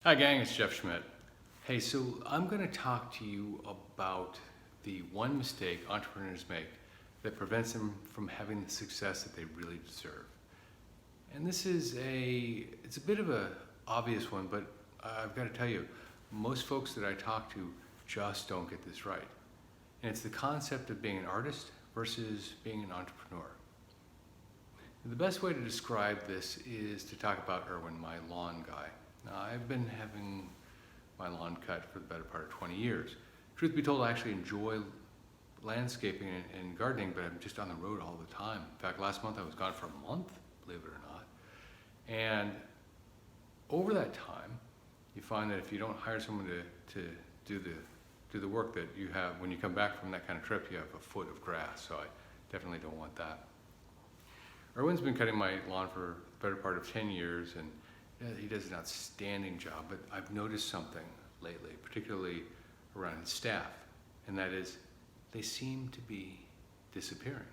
Hi gang, it's Geoff Schmidt. Hey, so I'm going to talk to you about the one mistake entrepreneurs make that prevents them from having the success that they really deserve. And it's a bit of a obvious one, but I've got to tell you, most folks that I talk to just don't get this right. And it's the concept of being an artist versus being an entrepreneur. The best way to describe this is to talk about Erwin, my lawn guy. Now, I've been having my lawn cut for the better part of 20 years. Truth be told, I actually enjoy landscaping and gardening, but I'm just on the road all the time. In fact, last month I was gone for a month, believe it or not. And over that time, you find that if you don't hire someone to do the work that you have, when you come back from that kind of trip, you have a foot of grass, so I definitely don't want that. Erwin's been cutting my lawn for the better part of 10 years, and he does an outstanding job, but I've noticed something lately, particularly around his staff, and that is they seem to be disappearing.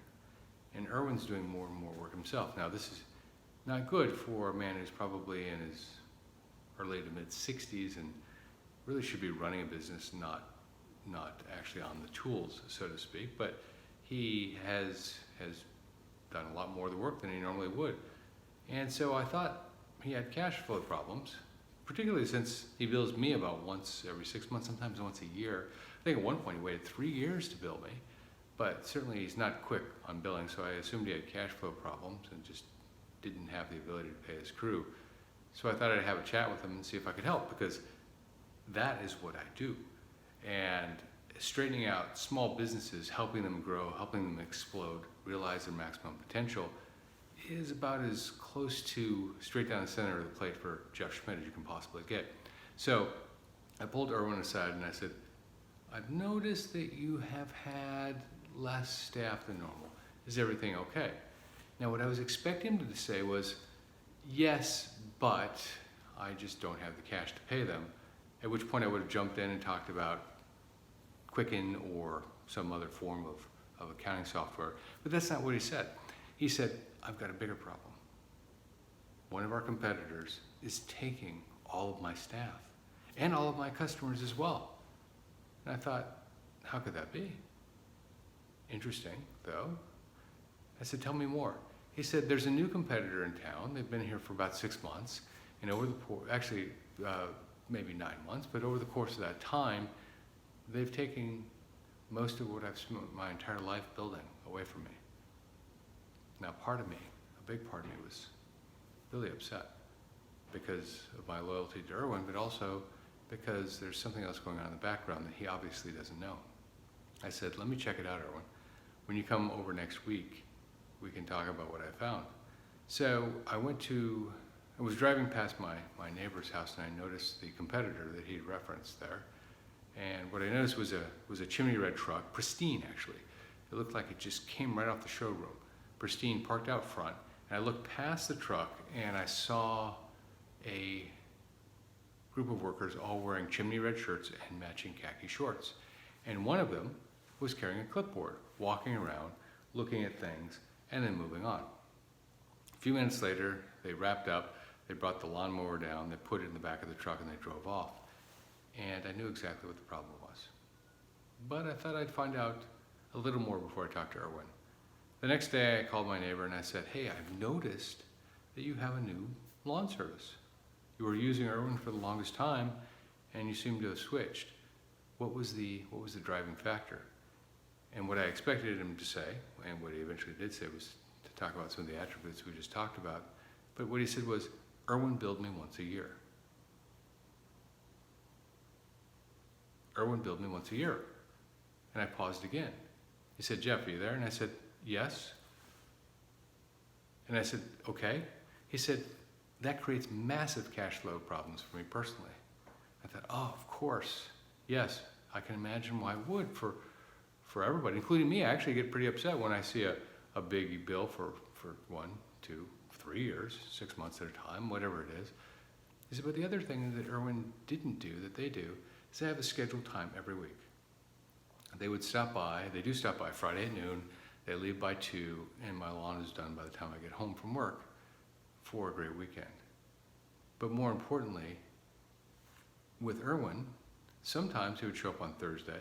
And Erwin's doing more and more work himself. Now, this is not good for a man who's probably in his early to mid 60s and really should be running a business, not actually on the tools, so to speak, but he has done a lot more of the work than he normally would. And so I thought he had cash flow problems, particularly since he bills me about once every 6 months, sometimes once a year. I think at one point he waited 3 years to bill me, but certainly he's not quick on billing, so I assumed he had cash flow problems and just didn't have the ability to pay his crew. So I thought I'd have a chat with him and see if I could help, because that is what I do. And straightening out small businesses, helping them grow, helping them explode, realize their maximum potential, is about as close to straight down the center of the plate for Geoff Schmidt as you can possibly get. So I pulled Erwin aside and I said, I've noticed that you have had less staff than normal. Is everything okay? Now, what I was expecting him to say was, yes, but I just don't have the cash to pay them. At which point I would have jumped in and talked about Quicken or some other form of accounting software. But that's not what he said. He said, I've got a bigger problem. One of our competitors is taking all of my staff and all of my customers as well. And I thought, how could that be? Interesting, though. I said, tell me more. He said, there's a new competitor in town. They've been here for about 6 months. And maybe 9 months, but over the course of that time, they've taken most of what I've spent my entire life building away from me. Now, part of me, a big part of me, was really upset because of my loyalty to Erwin, but also because there's something else going on in the background that he obviously doesn't know. I said, let me check it out, Erwin. When you come over next week, we can talk about what I found. So I was driving past my neighbor's house, and I noticed the competitor that he'd referenced there. And what I noticed was a chimney red truck, pristine actually. It looked like it just came right off the showroom. Pristine, parked out front. And I looked past the truck and I saw a group of workers all wearing chimney red shirts and matching khaki shorts. And one of them was carrying a clipboard, walking around, looking at things, and then moving on. A few minutes later, they wrapped up, they brought the lawnmower down, they put it in the back of the truck, and they drove off. And I knew exactly what the problem was. But I thought I'd find out a little more before I talked to Erwin. The next day I called my neighbor and I said, hey, I've noticed that you have a new lawn service. You were using Erwin for the longest time and you seem to have switched. What was the driving factor? And what I expected him to say, and what he eventually did say, was to talk about some of the attributes we just talked about. But what he said was, Erwin billed me once a year. Erwin billed me once a year. And I paused again. He said, Geoff, are you there? And I said, yes. And I said, okay. He said, that creates massive cash flow problems for me personally. I thought, oh, of course. Yes, I can imagine why it would for everybody, including me. I actually get pretty upset when I see a big bill for 1, 2, 3 years, 6 months at a time, whatever it is. He said, but the other thing that Erwin didn't do that they do is they have a scheduled time every week. They would stop by, they do stop by Friday at noon, they leave by 2, and my lawn is done by the time I get home from work for a great weekend. But more importantly, with Erwin, sometimes he would show up on Thursday,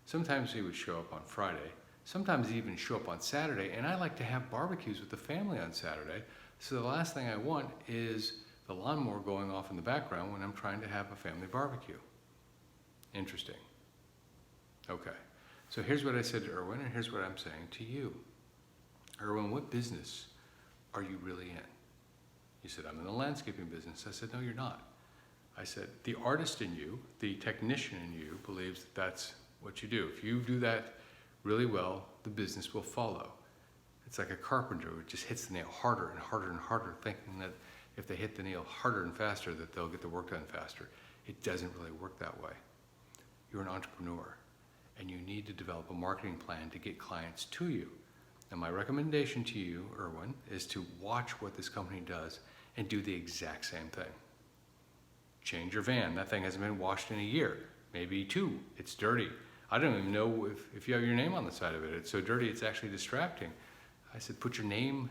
sometimes he would show up on Friday, sometimes he'd even show up on Saturday, and I like to have barbecues with the family on Saturday, so the last thing I want is the lawnmower going off in the background when I'm trying to have a family barbecue. Interesting. Okay, so here's what I said to Erwin, and here's what I'm saying to you. Erwin, what business are you really in? He said, I'm in the landscaping business. I said, no, you're not. I said, the artist in you, the technician in you, believes that that's what you do. If you do that really well, the business will follow. It's like a carpenter who just hits the nail harder and harder and harder, thinking that if they hit the nail harder and faster, that they'll get the work done faster. It doesn't really work that way. You're an entrepreneur, and you need to develop a marketing plan to get clients to you. And my recommendation to you, Erwin, is to watch what this company does and do the exact same thing. Change your van. That thing hasn't been washed in a year, maybe 2. It's dirty. I don't even know if you have your name on the side of it. It's so dirty, it's actually distracting. I said, put your name,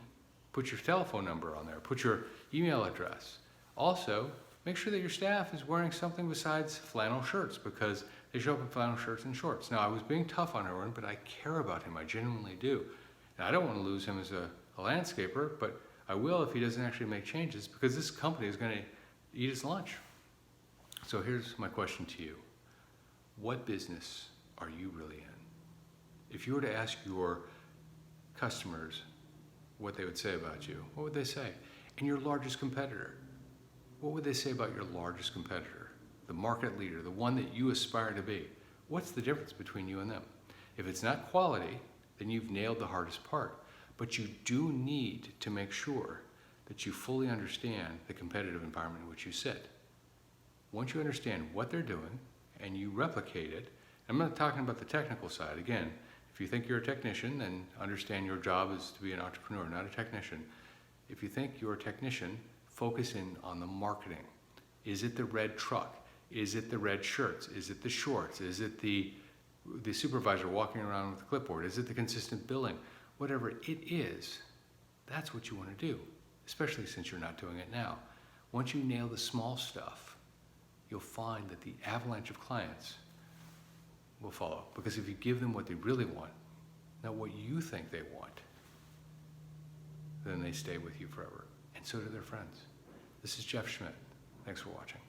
put your telephone number on there, put your email address. Also, make sure that your staff is wearing something besides flannel shirts, because they show up in flannel shirts and shorts. Now, I was being tough on Erwin, but I care about him. I genuinely do. And I don't want to lose him as a landscaper, but I will if he doesn't actually make changes, because this company is going to eat his lunch. So here's my question to you. What business are you really in? If you were to ask your customers what they would say about you, what would they say? And your largest competitor, what would they say about your largest competitor? The market leader, the one that you aspire to be. What's the difference between you and them? If it's not quality, then you've nailed the hardest part. But you do need to make sure that you fully understand the competitive environment in which you sit. Once you understand what they're doing and you replicate it, I'm not talking about the technical side. Again, if you think you're a technician, then understand your job is to be an entrepreneur, not a technician. If you think you're a technician, focus in on the marketing. Is it the red truck? Is it the red shirts? Is it the shorts? Is it the supervisor walking around with a clipboard? Is it the consistent billing? Whatever it is, that's what you want to do, especially since you're not doing it now. Once you nail the small stuff, you'll find that the avalanche of clients will follow. Because if you give them what they really want, not what you think they want, then they stay with you forever. And so do their friends. This is Geoff Schmidt. Thanks for watching.